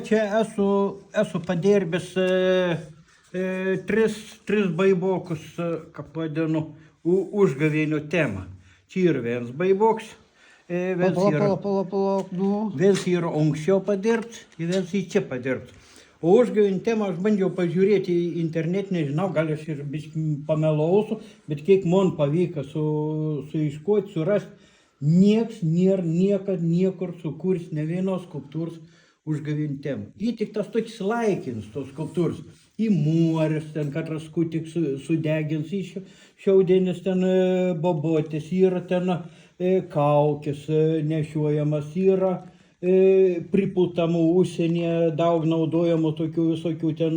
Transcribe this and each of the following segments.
Čia esu padirbęs tris baibokus, kaip vadinu, užgavėnių temą. Čia yra vienas baiboks, Palauk, nu. vienas yra anksčiau padirbts, vienas į čia padirbts. O užgavėnių temą aš bandžiau pažiūrėti į internet, nežinau, gal aš ir pamelausiu, bet kiek man pavyko suieškoti, surasti, nieks nėra niekad niekur sukurs ne vienos skulptūros užgavėnių temą. Jie tik tas toks laikins tos skulptūros. Į muoris, ten katras kutik sudegins, į šiaudienis ten bobotės, yra ten kaukės nešiojamas, yra pripultamų užsienyje, daug naudojamų tokių visokių ten,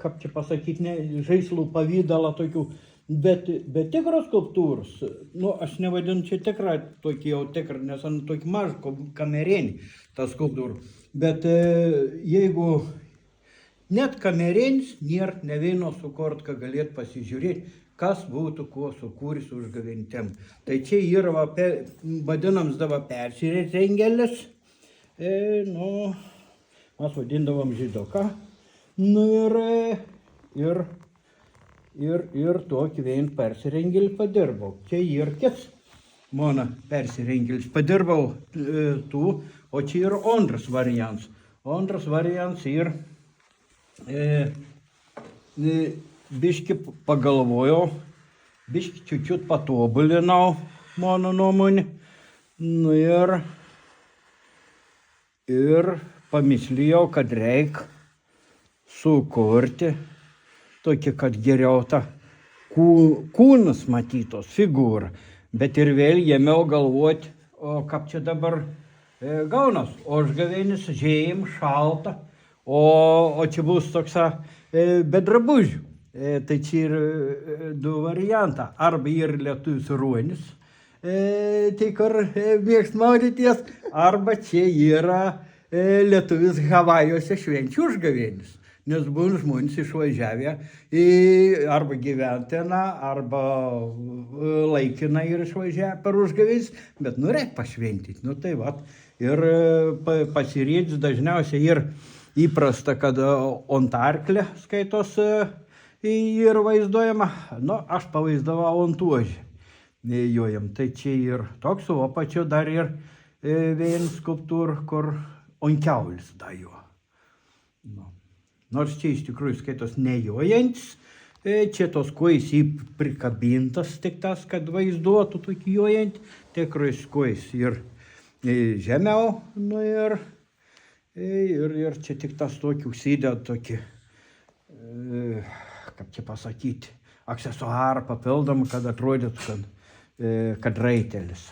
kaip čia pasakyti, žaislų pavydalą tokių. Bet tikros skulptūros, nu, aš nevadinu čia tikrą tokį jau tikrą, nes ant tokį mažą kamerinį tą skulptūrą. Bet jeigu net kamerinis nėra ne vieno sukurt, ką galėt pasižiūrėti, kas būtų kuo sukūris užgavėnių temą. Tai čia yra, vadinams dabar persirengelis, nu, mes vadindavom žydoką, nu ir tokį vien persirengelį padirbau. Čia ir kits mano persirengelis padirbau tų, o čia yra antras variantas. Antras variantas ir biški pagalvojau, biški čiučiut patobulinau, mano nuomonė. Nu ir pamislėjau, kad reik sukurti tokį, kad geriau tą kūnas matytos, figūrą. Bet ir vėl ėmiau galvoti, o kaip čia dabar gaunas. Užgavėnis žiem, šalta, o čia bus toks be drabužių. Tai čia yra du variantą. Arba yra lietuvis ruonis, tai kur mėgst maudyties, arba čia yra lietuvis Havajuose švenčių užgavėnis. Nes būna žmonės išvažiavę arba gyventeną, arba laikiną ir išvažiavę per užgavėnis, bet reikia pašventyti. Nu tai va, ir pasirėdis dažniausiai ir įprasta, kad ant arklio skaitos ir vaizduojama. Nu, aš pavaizdavau ant ožį jojam. Tai čia ir toks, o pačiu dar ir vienas skulptūra, kur ant kiaulės dajo. Nu. Nors čia iš tikrųjų skaitos nejojantis, čia tos kojas prikabintas tik tas, kad vaizduotų tokį jojantį, tikrais kojas ir žemiau, nu ir čia tik tas tokį užsideda tokį, kaip čia pasakyti, aksesuarą papildomą, kad atrodytų, kad raitelis.